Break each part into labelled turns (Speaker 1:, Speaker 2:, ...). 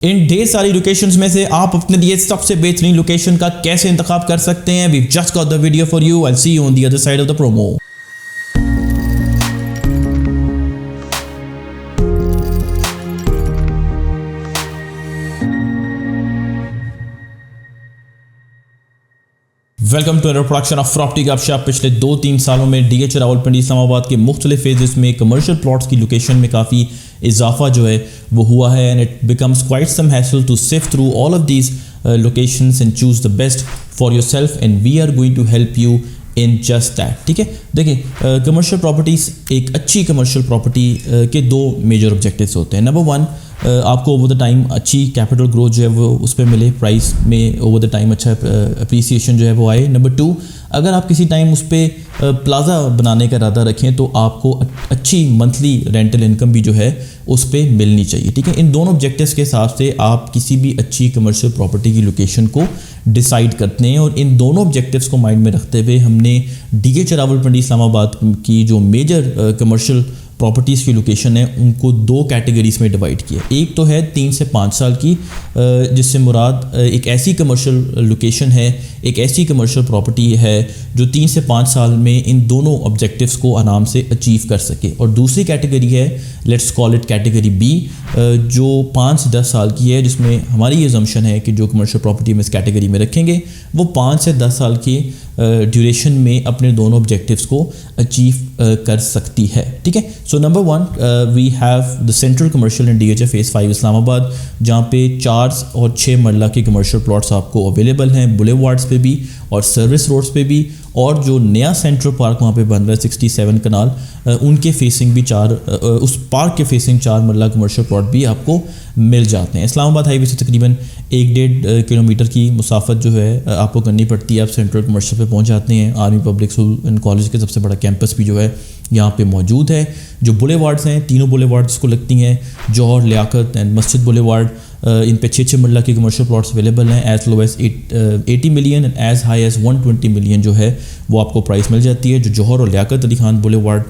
Speaker 1: ان ڈھیر ساری لوکیشنز میں سے آپ اپنے لیے سب سے بہترین لوکیشن کا کیسے انتخاب کر سکتے ہیں. We've just got the video for you. I'll see you on the other side of the promo. Welcome to inner production of Property Gupshup. پچھلے 2-3 سالوں میں D H Rawalpindi Islamabad کے مختلف فیزز میں کمرشل پلاٹس کی لوکیشن میں کافی اضافہ جو ہے وہ ہوا ہے, and it becomes quite some hassle to sift through all of these locations and choose the best for yourself, and we are going to help you in just that. ٹھیک ہے, دیکھیں کمرشل پراپرٹیز, ایک اچھی commercial property کے 2 major objectives ہوتے ہیں. Number 1, آپ کو اوور دا ٹائم اچھی کیپٹل گروتھ جو ہے وہ اس پہ ملے, پرائس میں اوور دا ٹائم اچھا اپریسیشن جو ہے وہ آئے. نمبر 2, اگر آپ کسی ٹائم اس پہ پلازا بنانے کا ارادہ رکھیں تو آپ کو اچھی منتھلی رینٹل انکم بھی جو ہے اس پہ ملنی چاہیے. ٹھیک ہے, ان دونوں آبجیکٹیوز کے حساب سے آپ کسی بھی اچھی کمرشل پراپرٹی کی لوکیشن کو ڈیسائیڈ کرتے ہیں, اور ان دونوں آبجیکٹیوز کو مائنڈ میں رکھتے ہوئے ہم نے D H Rawalpindi Islamabad کی جو میجر کمرشل پراپرٹیز کی لوکیشن ہے ان کو 2 کیٹیگریز میں ڈیوائڈ کیا. ایک تو ہے 3 سے 5 سال کی, جس سے مراد ایک ایسی کمرشل لوکیشن ہے, ایک ایسی کمرشل پراپرٹی ہے جو 3 سے 5 سال میں ان دونوں آبجیکٹیوز کو آرام سے اچیو کر سکے. اور دوسری کیٹیگری ہے, let's call it category B, جو 5 سے 10 سال کی ہے, جس میں ہماری یہ زمشن ہے کہ جو کمرشل پراپرٹی میں اس کیٹیگری میں رکھیں گے وہ 5 سے 10 سال کی ڈیوریشن میں اپنے دونوں آبجیکٹیوز کو اچیو کر سکتی ہے. ٹھیک ہے, so number 1 we have the central commercial in D H phase 5 Islamabad, جہاں پہ 4 اور 6 مرلہ کے کمرشل پلاٹس آپ کو اویلیبل ہیں, بولے وارڈس پہ بھی اور سروس روڈس پہ بھی, اور جو نیا سینٹرل پارک وہاں پہ بن رہا ہے 67 کنال, ان کے فیسنگ بھی اس پارک کے فیسنگ 4 مرلہ کمرشل پلاٹ بھی آپ کو مل جاتے ہیں. اسلام آباد ہائی وے سے تقریباً 1.5 کلومیٹر کی مسافت جو ہے آپ کو کرنی پڑتی ہے, آپ سینٹرل کمرشل پہ پہنچ جاتے ہیں. Army public school and college کے سب سے بڑا کیمپس بھی جو ہے یہاں پہ موجود ہے. جو بولے وارڈس ہیں, تینوں بولے وارڈس کو لگتی ہیں, جوہر, لیاقت اینڈ مسجد بولے وارڈ, ان پہ 6 مرلہ کے کمرشل پلاٹس اویلیبل ہیں. As low as 80 million and as high as 120 million جو ہے وہ آپ کو پرائس مل جاتی ہے. جو جوہر اور لیاقت علی خان بولے وارڈ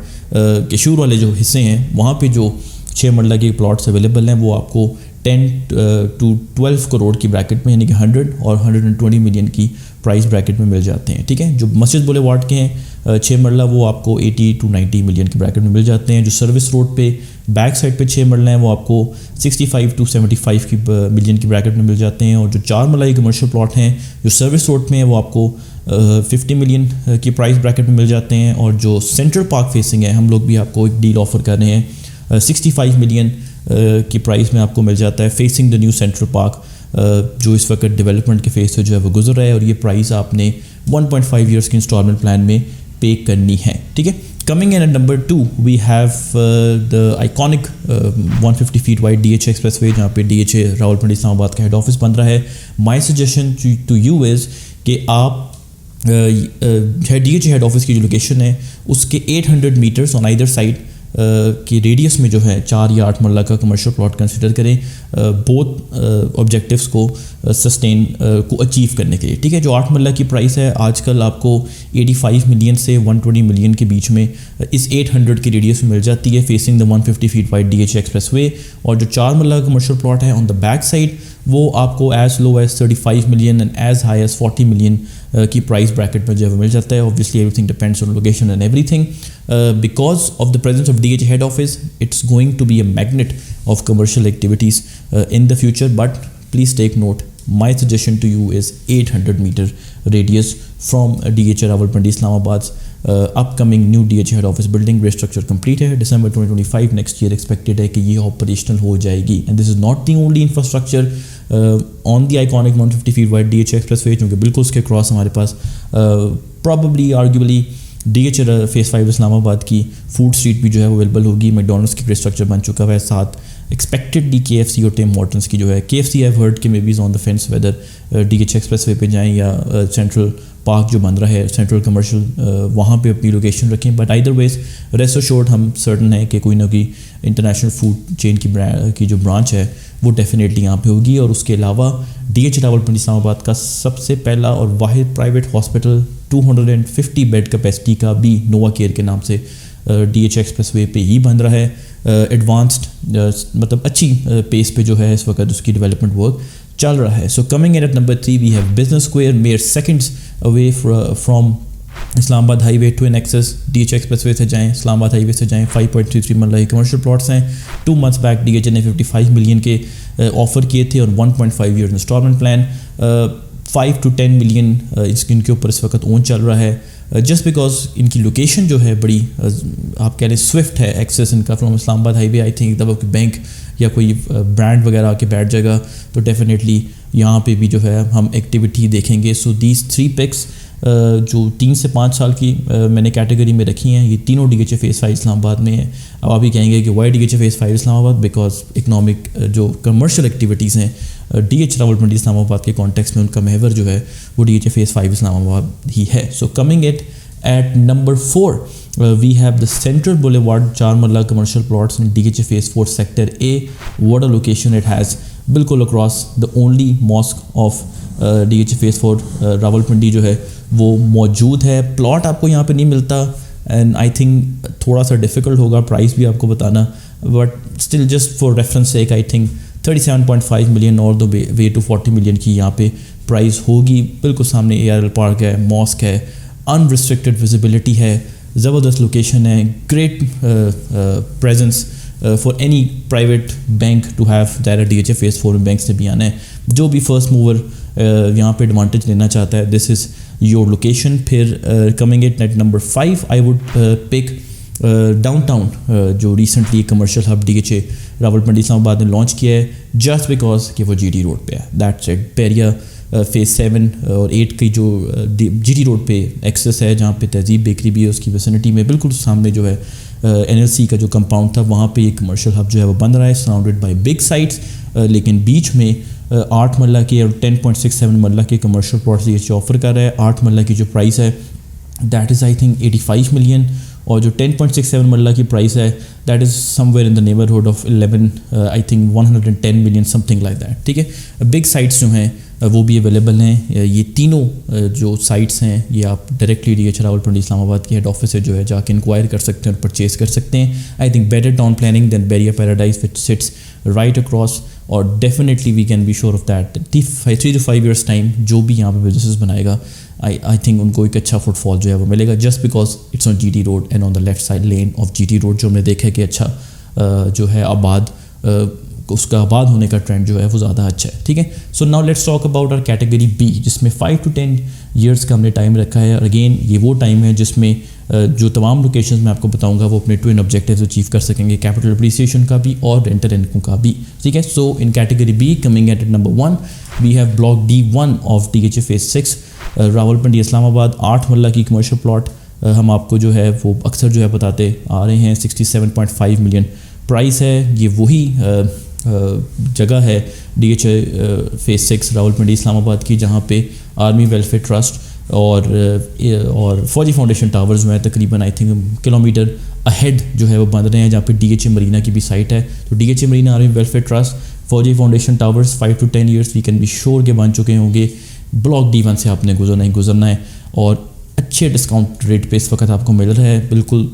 Speaker 1: کے شور والے جو حصے ہیں وہاں پہ جو 6 مرلہ کے پلاٹس اویلیبل ہیں وہ آپ کو 10 to 12 کروڑ کی بریکٹ میں, یعنی کہ 100 اور 120 ملین کی پرائس بریکٹ میں مل جاتے ہیں. ٹھیک ہے, جو مسجد بولے وارڈ کے ہیں 6 مرلہ وہ آپ کو 80 to 90 ملین کی بریکٹ میں مل جاتے ہیں. جو سروس روڈ پہ بیک سائڈ پہ 6 مرلہ ہیں وہ آپ کو 65 to 75 ملین کی بریکٹ میں مل جاتے ہیں. اور جو 4 مرلہ کے کمرشل پلاٹ ہیں جو سروس روڈ میں ہیں وہ آپ کو 50 ملین کی پرائس بریکٹ میں مل جاتے ہیں. اور جو سینٹرل پارک فیسنگ ہے, ہم لوگ بھی آپ کو ایک ڈیل آفر کر رہے ہیں, 65 ملین کی پرائس میں آپ کو مل جاتا ہے, facing the new central park, جو اس وقت ڈیولپمنٹ کے فیس سے جو ہے وہ گزر رہا ہے, اور یہ پرائس آپ نے 1.5 ایئرس کی انسٹالمنٹ پلان میں پے کرنی ہے. ٹھیک ہے, coming in at number 2 we have the iconic 150 feet wide D H expressway, جہاں پہ ڈی ایچ راولپنڈی اسلام آباد کا ہیڈ آفس بن رہا ہے. مائی سجیشن ٹو یو از کہ آپ ڈی ایچ ہیڈ آفس کی جو لوکیشن ہے اس کے 800 میٹرس آن آئیدر سائڈ کی ریڈیس میں جو ہے 4 یا 8 مرلہ کا کمرشل پلاٹ کنسیڈر کریں, بوتھ آبجیکٹیوز کو سسٹین کو اچیو کرنے کے لیے. ٹھیک ہے, جو 8 مرلہ کی پرائس ہے آج کل آپ کو 85 ملین سے 120 ملین کے بیچ میں اس 800 کی ریڈیس میں مل جاتی ہے, facing the 150 feet wide D H expressway. اور جو 4 مرلہ کا کمرشل پلاٹ ہے آن دا بیک سائڈ وہ آپ کو as low as 35 million and as high as 40 million کی پرائس بریکٹ میں جو ہے وہ مل جاتا ہے. Obviously everything depends on location and everything. Because of the presence of D H head office it's going to be a magnet of commercial activities in the future, but please take note, my suggestion to you is 800 meter radius from DH Rawalpindi Islam Abad's upcoming new DH head office building. Gray structure complete ہے, December 2025 next year expected ہے کہ یہ operational ہو جائے گی. And this is not the only infrastructure on the iconic 150 feet wide DH expressway, کیونکہ بالکل اس کے cross ہمارے پاس probably arguably D H phase 5 Islamabad کی فوڈ اسٹریٹ بھی جو ہے وہ اویلیبل ہوگی. میکڈونلڈس کی گرے اسٹرکچر بن چکا ہے, ساتھ ایکسپیکٹڈلی KFC اور ٹیم ہارٹنس کی جو ہے. KFC آئی ہیو ہرڈ کہ maybe is on the fence whether D H expressway پہ جائیں یا سینٹرل پارک جو بن رہا ہے سینٹرل کمرشل وہاں پہ اپنی لوکیشن رکھیں. But either ways rest assured ہم سرٹن ہیں کہ کوئی نہ کوئی انٹرنیشنل فوڈ چین کی جو برانچ ہے وہ ڈیفینیٹلی یہاں پہ ہوگی. اور اس کے علاوہ ڈی ایچ راولپنڈی اسلام آباد کا سب سے پہلا اور واحد پرائیویٹ ہاسپٹل 250 بیڈ کیپیسٹی کا بھی نووا کیئر کے نام سے ڈی ایچ ایکسپریس وے پہ ہی بن رہا ہے. ایڈوانسڈ مطلب اچھی پیس پہ جو ہے اس وقت اس کی ڈیولپمنٹ ورک چل رہا ہے. So coming in at number 3 we have business square mere seconds away from Islamabad highway twin access. D H expressway سے جائیں, اسلام آباد ہائی وے سے جائیں, 5.33 مرلہ کمرشل پلاٹس ہیں. 2 months back D H A نے 55 ملین کے offer کیے تھے اور 1.5 year instalment plan. 5 to 10 million ان کے اوپر اس وقت اون چل رہا ہے, جسٹ بیکاز ان کی لوکیشن جو ہے بڑی آپ کہہ لیں سوئفٹ ہے. ایکسیس ان کا from Islamabad high way, I think دبا کوئی بینک یا کوئی برانڈ وغیرہ آ کے بیٹھ جائے گا تو ڈیفینیٹلی یہاں پہ بھی جو ہے ہم ایکٹیویٹی دیکھیں گے. سو دیز 3 پکس جو 3 سے 5 سال کی میں نے کیٹیگری میں رکھی ہیں, یہ تینوں D H A phase 5 Islamabad میں ہیں. اب آپ ہی کہیں گے کہ why D H A phase 5 Islamabad, because economic جو کمرشل ایکٹیویٹیز ہیں D H Rawalpindi Islamabad کے کانٹیکس میں ان کا محور جو ہے وہ D H A phase 5 Islamabad ہی ہے. سو کمنگ اٹ ایٹ نمبر 4 we have the Central Boulevard 4 marla commercial plots in DHA Phase 4 Sector A. What a location it has, بالکل across the only mosque of DHA Phase 4 Rawalpindi جو ہے وہ موجود ہے. پلاٹ آپ کو یہاں پہ نہیں ملتا اینڈ آئی تھنک تھوڑا سا ڈیفیکلٹ ہوگا پرائز بھی آپ کو بتانا, but still just for reference sake I think 37.5 million اور دو وے ٹو 40 ملین کی یہاں پہ پرائز ہوگی. بالکل سامنے اے آر ایل پارک ہے, ماسک ہے, انریسٹرکٹیڈ ویزیبلٹی ہے, زبردست لوکیشن ہے, great presence for any private bank to have direct D H A phase 4 bank سے بھی آنا ہے. جو بھی فرسٹ موور یہاں پہ ایڈوانٹیج لینا چاہتا ہے, دس از یور لوکیشن. پھر coming at number 5 I would pick downtown ٹاؤن جو recently commercial hub D H A Rawalpindi Islamabad نے لانچ کیا ہے, جسٹ بیکاز کہ وہ جی ٹی روڈ پہ ہے. That's it. پیریا فیز 7 اور 8 کی جو جی ٹی روڈ پہ ایکسیس ہے, جہاں پہ تہذیب بیکری بھی ہے, اس کی ویسینٹی میں بالکل سامنے جو ہے این ایل سی کا جو کمپاؤنڈ تھا وہاں پہ یہ کمرشل ہب جو ہے وہ بن رہا ہے, سراؤنڈیڈ بائی بگ سائٹس. لیکن بیچ میں 8 مرلہ کے اور 10.67 مرلہ کے کمرشل پلاٹس یہ آفر کر رہا ہے. 8 مرلہ کی جو پرائس ہے that is I think 85 million, اور جو 10.67 مرلہ کی پرائس ہے that is some where in the neighbourhood of 11 I think 110 million some thing like that. ٹھیک ہے, بگ سائٹس جو ہیں وہ بھی اویلیبل ہیں. یہ تینوں جو سائٹس ہیں یہ آپ directly D H Rawalpindi Islamabad کی ہیڈ آفس سے جو ہے جا کے انکوائر کر سکتے ہیں اور پرچیز کر سکتے ہیں. I think better town planning then Bahria paradise which sits right across, اور definitely we can be sure of that 3 to 5 years time جو بھی یہاں پہ بزنسز بنائے گا آئی تھنک ان کو ایک اچھا فٹ فال جو ہے وہ ملے گا, just because it's on G T road and on the left side lane of G T road, جو ہم نے دیکھا ہے کہ اچھا جو ہے آباد اس کا آباد ہونے کا ٹرینڈ جو ہے وہ زیادہ اچھا ہے. ٹھیک ہے, so now let's talk about our category B, جس میں 5 to 10 ایئرس کا ہم نے ٹائم رکھا ہے. اور اگین یہ وہ ٹائم ہے جس میں جو تمام لوکیشنز میں آپ کو بتاؤں گا وہ اپنے ٹوئن آبجیکٹیوز اچیو کر سکیں گے, کیپٹل اپریسیشن کا بھی اور رینٹل انکم کا بھی. ٹھیک ہے, so in category B coming at number 1 we have block D1 of D H A phase 6 Rawalpindi Islamabad. 8 مرلہ کی کمرشل پلاٹ ہم آپ کو جو ہے وہ اکثر جو ہے بتاتے آ رہے ہیں. 67.5 ملین پرائس ہے. یہ وہی جگہ ہے D H A phase 6 Rawalpindi Islamabad کی جہاں پہ آرمی ویلفیئر ٹرسٹ اور فوجی فاؤنڈیشن ٹاورز جو ہیں تقریباً آئی تھنک کلومیٹر اہیڈ جو ہے وہ بن رہے ہیں, جہاں پہ ڈی ایچ اے مرینا کی بھی سائٹ ہے. تو D H A marina army welfare trust Fauji foundation towers 5 to 10 years we can be sure کے بن چکے ہوں گے. بلاک D1 سے آپ نے گزرنا ہے اور اچھے ڈسکاؤنٹ ریٹ پہ اس وقت آپ کو مل رہا ہے. بالکل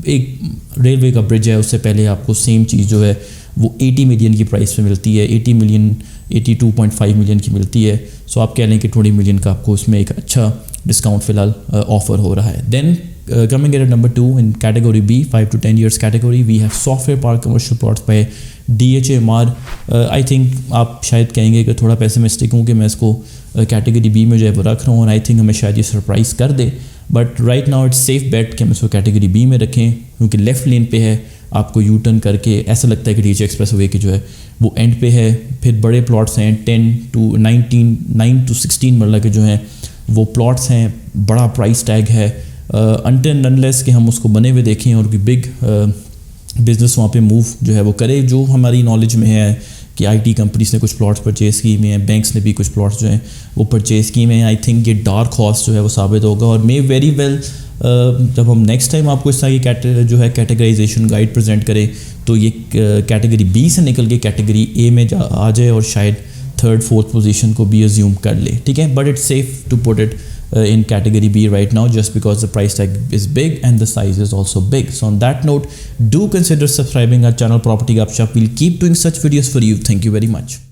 Speaker 1: ایک ریلوے کا برج ہے, اس سے پہلے آپ کو سیم چیز جو ہے وہ 80 ملین کی پرائس پہ ملتی ہے, 80 ملین 82.5 ملین کی ملتی ہے. سو آپ کہہ لیں کہ 20 ملین کا آپ کو اس میں ایک اچھا ڈسکاؤنٹ فی الحال آفر ہو رہا ہے. Then coming at number 2 in category B 5 to 10 years category we have software park commercial plots پہ D H A MR. I think آپ شاید کہیں گے کہ تھوڑا پیسمسٹک ہوں کہ میں اس کو کیٹیگری بی میں جو ہے وہ رکھ رہا ہوں, اور آئی تھنک ہمیں شاید یہ سرپرائز کر دے, but right now it's safe bet کہ ہم اس کو کیٹیگری بی میں رکھیں, کیونکہ لیفٹ لین پہ ہے. آپ کو یو ٹرن کر کے ایسا لگتا ہے کہ ڈی ایچ ایکسپریس وے کی جو ہے وہ اینڈ پہ ہے. پھر بڑے پلاٹس ہیں 9 to 16 مرلہ کے جو ہیں وہ پلاٹس ہیں, بڑا پرائس ٹیگ ہے. انٹل انلیس کہ ہم اس کو بنے ہوئے دیکھیں اور کوئی بگ بزنس وہاں پہ موو جو ہے وہ کرے, جو ہماری نالج میں ہے کہ آئی ٹی کمپنیز نے کچھ پلاٹس پرچیز کیے ہوئے ہیں, بینکس نے بھی کچھ پلاٹس جو ہیں وہ پرچیز کیے ہوئے ہیں. آئی تھنک یہ ڈارک ہارس جو ہے وہ ثابت ہوگا, اور مے ویری ویل جب ہم نیکسٹ ٹائم آپ کو اس طرح کی جو ہے کیٹیگرائزیشن گائیڈ پریزنٹ کریں تو یہ کیٹیگری بی سے نکل کے کیٹیگری اے میں آ جائے اور شاید 3rd 4th پوزیشن کو بھی ازیوم کر لے. ٹھیک ہے, but it's safe to put it in category B right now, just because the price tag is big and the size is also big. So on that note, do consider subscribing our channel Property Gupshup. We'll keep doing such videos for you. Thank you very much.